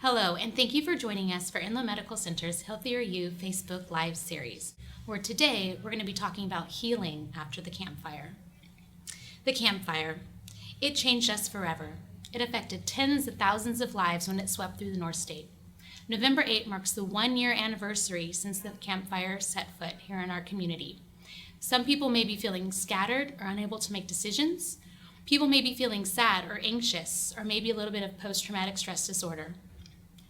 Hello, and thank you for joining us for Enloe Medical Center's Healthier You Facebook Live series, where today we're going to be talking about healing after the campfire. The campfire, it changed us forever. It affected tens of thousands of lives when it swept through the North State. November 8 marks the 1-year anniversary since the campfire set foot here in our community. Some people may be feeling scattered or unable to make decisions. People may be feeling sad or anxious, or maybe a little bit of post-traumatic stress disorder.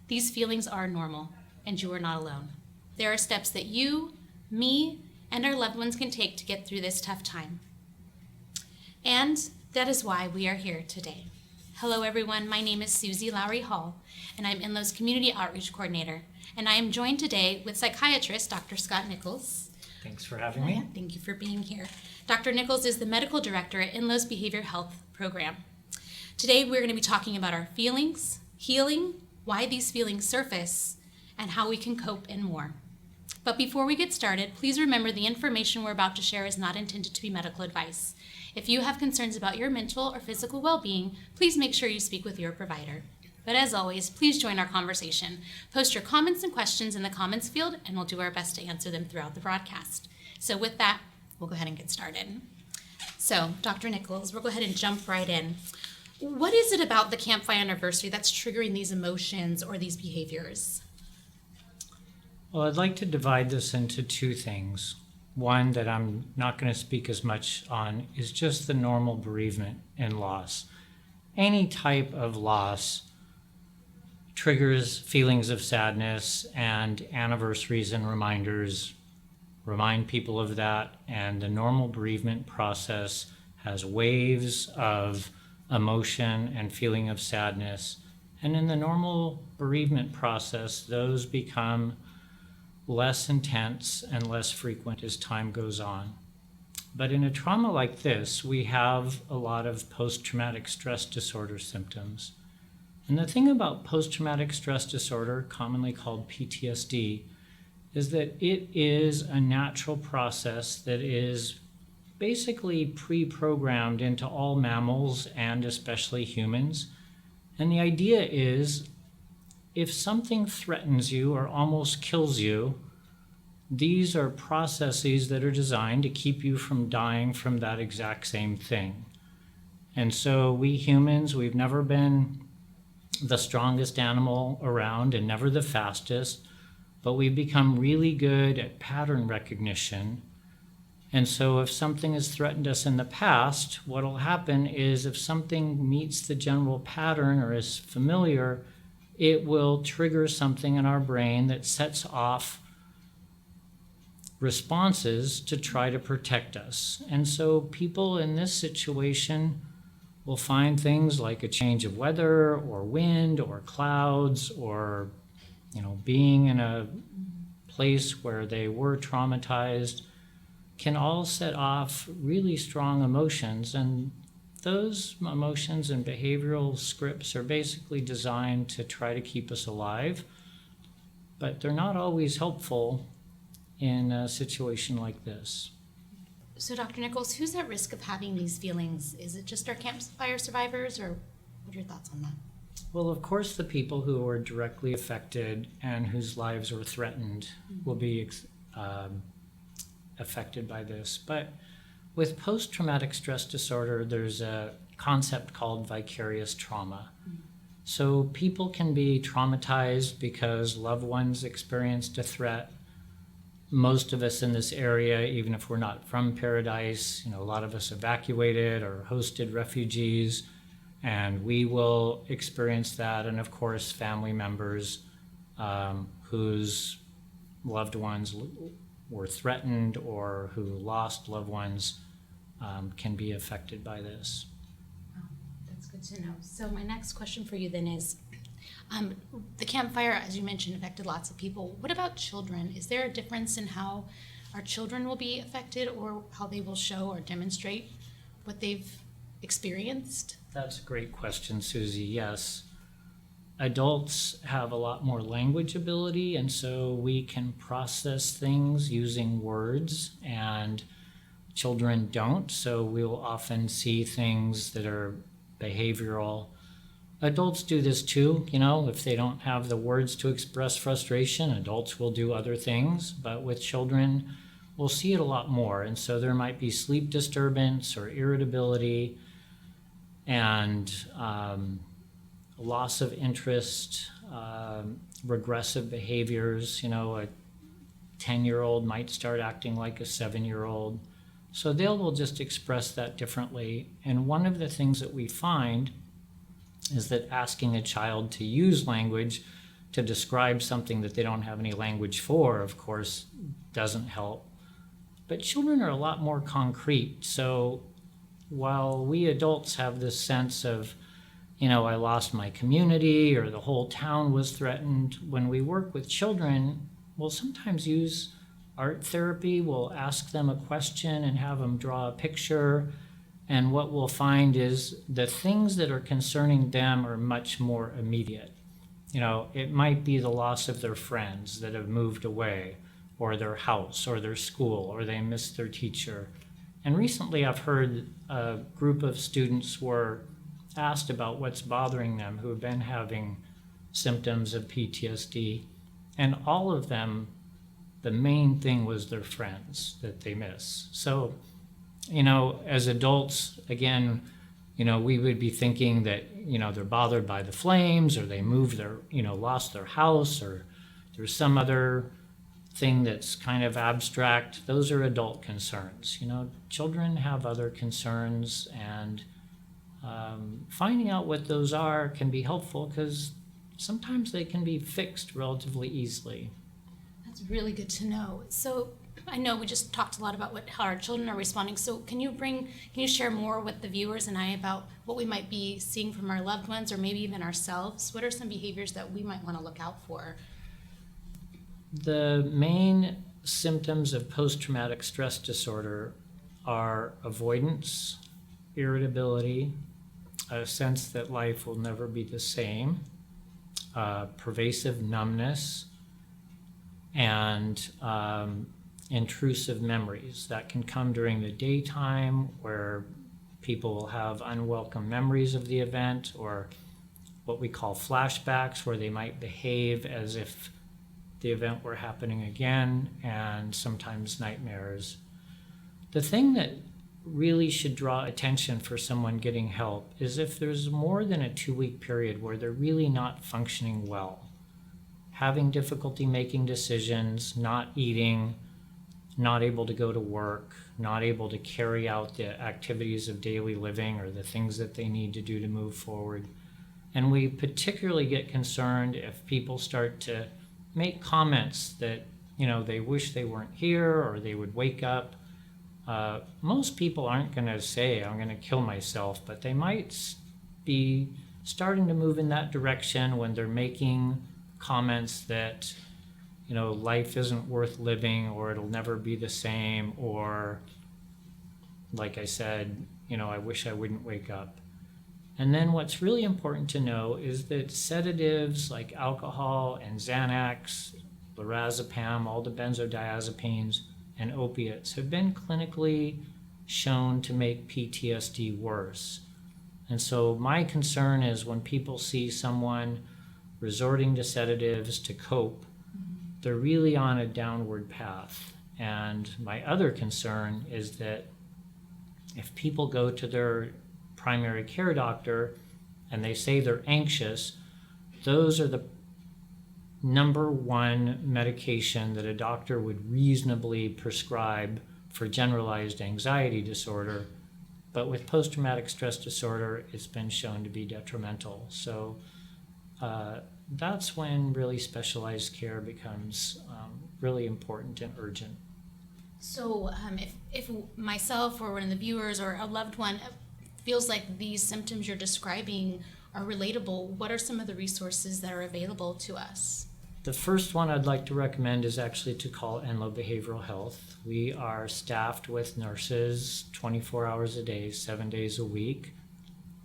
These feelings are normal, and you are not alone. There are steps that you, me, and our loved ones can take to get through this tough time. And that is why we are here today. Hello, everyone. My name is Susie Lowry Hall, and I'm Enloe's Community Outreach Coordinator. And I am joined today with psychiatrist Dr. Scott Nichols. Thanks for having me. Thank you for being here. Dr. Nichols is the medical director at Enloe's Behavioral Health program. Today, we're going to be talking about our feelings, healing, why these feelings surface, and how we can cope and more. But before we get started, please remember the information we're about to share is not intended to be medical advice. If you have concerns about your mental or physical well-being, please make sure you speak with your provider. But as always, please join our conversation. Post your comments and questions in the comments field, and we'll do our best to answer them throughout the broadcast. So with that, we'll go ahead and get started. So, Dr. Nichols, we'll go ahead and jump right in. What is it about the Campfire Anniversary that's triggering these emotions or these behaviors? Well, I'd like to divide this into two things. One that I'm not going to speak as much on is just the normal bereavement and loss. Any type of loss triggers feelings of sadness, and anniversaries and reminders remind people of that. And the normal bereavement process has waves of emotion and feeling of sadness. And in the normal bereavement process, those become less intense and less frequent as time goes on. But in a trauma like this, we have a lot of post-traumatic stress disorder symptoms. And the thing about post-traumatic stress disorder, commonly called PTSD, is that it is a natural process that is basically pre-programmed into all mammals and especially humans. And the idea is, if something threatens you or almost kills you, these are processes that are designed to keep you from dying from that exact same thing. And so we humans, we've never been the strongest animal around and never the fastest, but we've become really good at pattern recognition. And so if something has threatened us in the past, what will happen is if something meets the general pattern or is familiar, it will trigger something in our brain that sets off responses to try to protect us. And so people in this situation will find things like a change of weather or wind or clouds or, being in a place where they were traumatized can all set off really strong emotions. And those emotions and behavioral scripts are basically designed to try to keep us alive, but they're not always helpful in a situation like this. So, Dr. Nichols, who's at risk of having these feelings? Is it just our campfire survivors, or what are your thoughts on that? Well, of course, the people who are directly affected and whose lives were threatened will be affected by this. But with post-traumatic stress disorder, there's a concept called vicarious trauma. So people can be traumatized because loved ones experienced a threat. Most of us in this area, even if we're not from Paradise, a lot of us evacuated or hosted refugees, and we will experience that. And of course, family members whose loved ones were threatened or who lost loved ones can be affected by this. Oh, that's good to know. So my next question for you then is, the campfire, as you mentioned, affected lots of people. What about children? Is there a difference in how our children will be affected or how they will show or demonstrate what they've experienced? That's a great question, Susie. Yes. Adults have a lot more language ability, and so we can process things using words, and children don't. So we'll often see things that are behavioral Adults do this too, if they don't have the words to express frustration, adults will do other things, but with children, we'll see it a lot more. And so there might be sleep disturbance or irritability and loss of interest, regressive behaviors. A 10-year-old might start acting like a 7-year-old. So they will just express that differently. And one of the things that we find is that asking a child to use language to describe something that they don't have any language for, of course, doesn't help. But children are a lot more concrete. So while we adults have this sense of, I lost my community or the whole town was threatened, when we work with children, we'll sometimes use art therapy. We'll ask them a question and have them draw a picture. And what we'll find is the things that are concerning them are much more immediate. It might be the loss of their friends that have moved away, or their house, or their school, or they missed their teacher. And recently I've heard a group of students were asked about what's bothering them who have been having symptoms of PTSD. And all of them, the main thing was their friends that they miss. So, as adults, again, we would be thinking that, they're bothered by the flames, or they moved lost their house, or there's some other thing that's kind of abstract. Those are adult concerns. Children have other concerns, and finding out what those are can be helpful because sometimes they can be fixed relatively easily. That's really good to know. So I know we just talked a lot about how our children are responding. So can you share more with the viewers and I about what we might be seeing from our loved ones or maybe even ourselves? What are some behaviors that we might want to look out for? The main symptoms of post-traumatic stress disorder are avoidance, irritability, a sense that life will never be the same, pervasive numbness, and intrusive memories that can come during the daytime where people will have unwelcome memories of the event, or what we call flashbacks where they might behave as if the event were happening again, and sometimes nightmares. The thing that really should draw attention for someone getting help is if there's more than a 2-week period where they're really not functioning well, having difficulty making decisions, not eating, not able to go to work, not able to carry out the activities of daily living or the things that they need to do to move forward. And we particularly get concerned if people start to make comments that, they wish they weren't here, or they would wake up. Most people aren't going to say, I'm going to kill myself, but they might be starting to move in that direction when they're making comments that, life isn't worth living, or it'll never be the same, or, like I said, I wish I wouldn't wake up. And then what's really important to know is that sedatives like alcohol and Xanax, lorazepam, all the benzodiazepines, and opiates have been clinically shown to make PTSD worse. And so my concern is when people see someone resorting to sedatives to cope, they're really on a downward path. And my other concern is that if people go to their primary care doctor and they say they're anxious, those are the number one medication that a doctor would reasonably prescribe for generalized anxiety disorder. But with post-traumatic stress disorder, it's been shown to be detrimental. So that's when really specialized care becomes really important and urgent. So if myself or one of the viewers or a loved one feels like these symptoms you're describing are relatable, what are some of the resources that are available to us? The first one I'd like to recommend is actually to call Enloe Behavioral Health. We are staffed with nurses 24 hours a day, 7 days a week.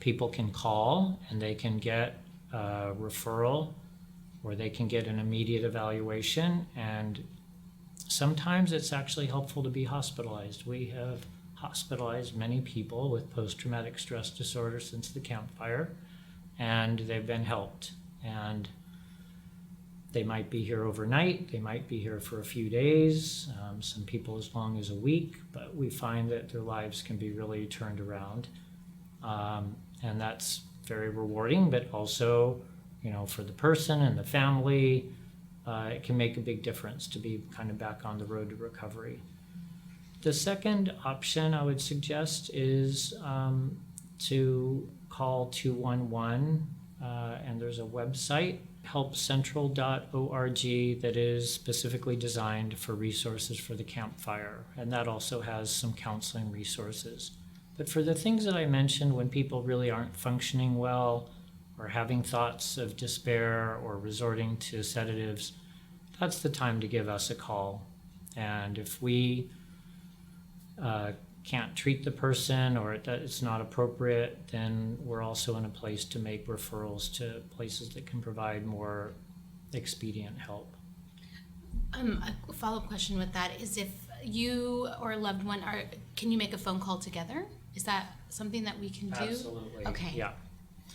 People can call and they can get a referral, or they can get an immediate evaluation, and sometimes it's actually helpful to be hospitalized. We have hospitalized many people with post-traumatic stress disorder since the Campfire, and they've been helped. And they might be here overnight, they might be here for a few days, some people as long as a week, but we find that their lives can be really turned around. And that's very rewarding, but also, for the person and the family, it can make a big difference to be kind of back on the road to recovery. The second option I would suggest is to call 211, and there's a website, helpcentral.org, that is specifically designed for resources for the campfire, and that also has some counseling resources. But for the things that I mentioned, when people really aren't functioning well or having thoughts of despair or resorting to sedatives, that's the time to give us a call. And if we can't treat the person or it's not appropriate, then we're also in a place to make referrals to places that can provide more expedient help. A follow-up question with that is, if you or a loved one can you make a phone call together? Is that something that we can do? Absolutely. Okay. Yeah.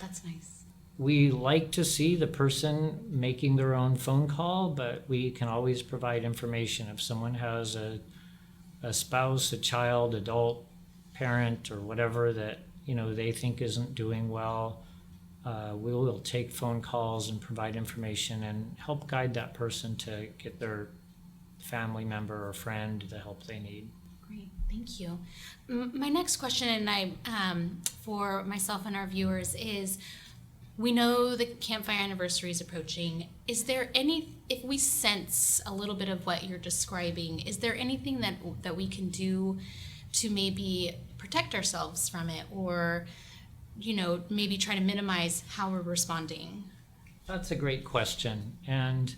That's nice. We like to see the person making their own phone call, but we can always provide information. If someone has a spouse, a child, adult, parent, or whatever that they think isn't doing well, we will take phone calls and provide information and help guide that person to get their family member or friend the help they need. Great, thank you. My next question, and for myself and our viewers, is: we know the Campfire Anniversary is approaching. Is there if we sense a little bit of what you're describing, is there anything that we can do to maybe protect ourselves from it, or, maybe try to minimize how we're responding? That's a great question. And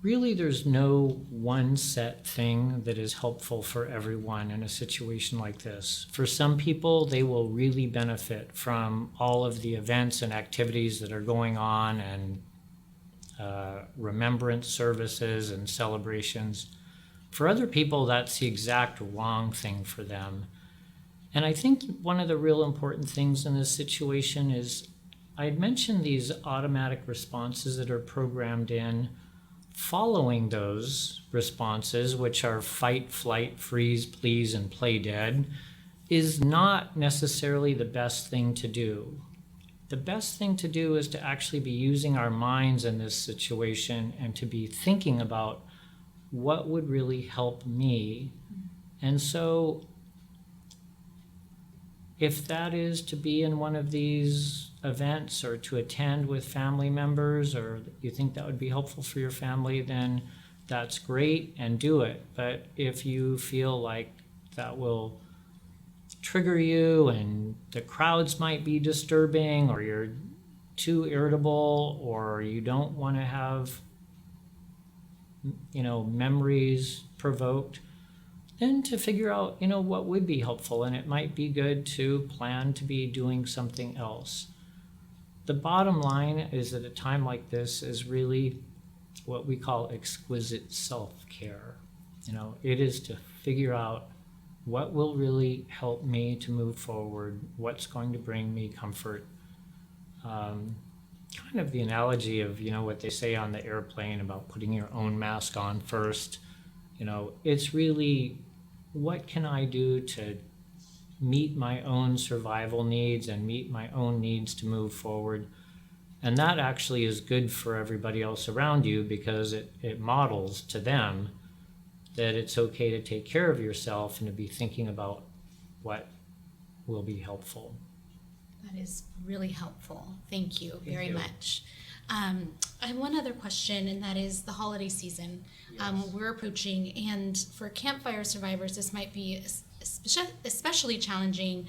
really, there's no one set thing that is helpful for everyone in a situation like this. For some people, they will really benefit from all of the events and activities that are going on, and remembrance services and celebrations. For other people, that's the exact wrong thing for them. And I think one of the real important things in this situation is, I had mentioned these automatic responses that are programmed in. Following those responses, which are fight, flight, freeze, please, and play dead, is not necessarily the best thing to do. The best thing to do is to actually be using our minds in this situation and to be thinking about what would really help me. And so if that is to be in one of these events or to attend with family members, or you think that would be helpful for your family, then that's great and do it. But if you feel like that will trigger you and the crowds might be disturbing, or you're too irritable, or you don't want to have memories provoked, then to figure out what would be helpful. And it might be good to plan to be doing something else. The bottom line is, at a time like this, is really what we call exquisite self-care. It is to figure out what will really help me to move forward, what's going to bring me comfort. Kind of the analogy of, what they say on the airplane about putting your own mask on first. It's really, what can I do to meet my own survival needs and meet my own needs to move forward? And that actually is good for everybody else around you, because it models to them that it's okay to take care of yourself and to be thinking about what will be helpful. That is really helpful. Thank you very you. much. I have one other question, and that is the holiday season. Yes. We're approaching, and for campfire survivors, this might be especially challenging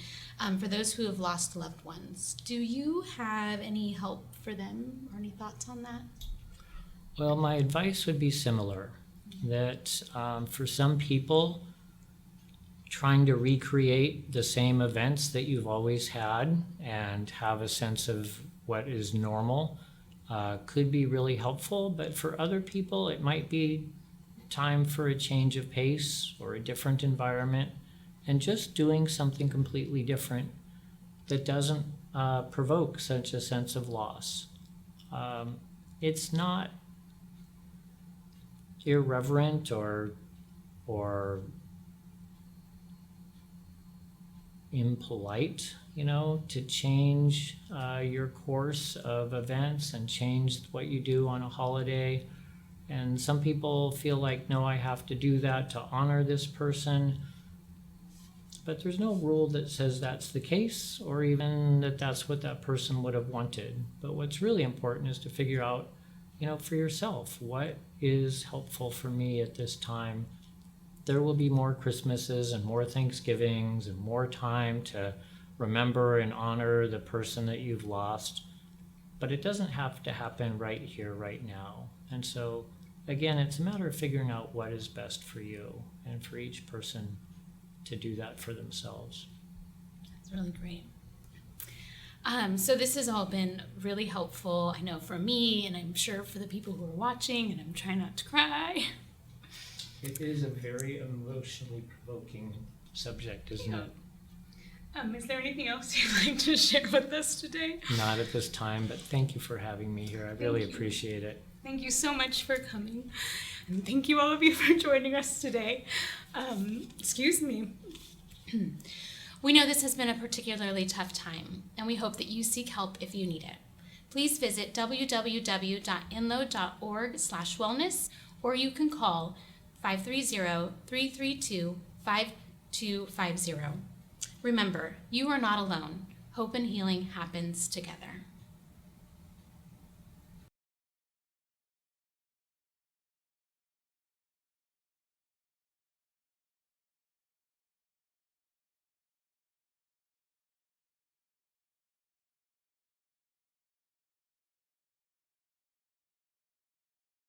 for those who have lost loved ones. Do you have any help for them, or any thoughts on that? Well, my advice would be similar, that for some people, trying to recreate the same events that you've always had and have a sense of what is normal could be really helpful. But for other people, it might be time for a change of pace or a different environment, and just doing something completely different that doesn't provoke such a sense of loss. It's not irreverent or impolite, to change your course of events and change what you do on a holiday. And some people feel like, no, I have to do that to honor this person. But there's no rule that says that's the case, or even that that's what that person would have wanted. But what's really important is to figure out, for yourself, what is helpful for me at this time. There will be more Christmases and more Thanksgivings and more time to remember and honor the person that you've lost. But it doesn't have to happen right here, right now. And so, again, it's a matter of figuring out what is best for you and for each person to do that for themselves. That's really great. So this has all been really helpful, I know, for me, and I'm sure for the people who are watching, and I'm trying not to cry. It is a very emotionally provoking subject, isn't it? Is there anything else you'd like to share with us today? Not at this time, but thank you for having me here. I really appreciate it. Thank you so much for coming. And thank you all of you for joining us today. Excuse me. We know this has been a particularly tough time, and we hope that you seek help if you need it. Please visit www.enloe.org/wellness, or you can call 530-332-5250. Remember, you are not alone. Hope and healing happens together.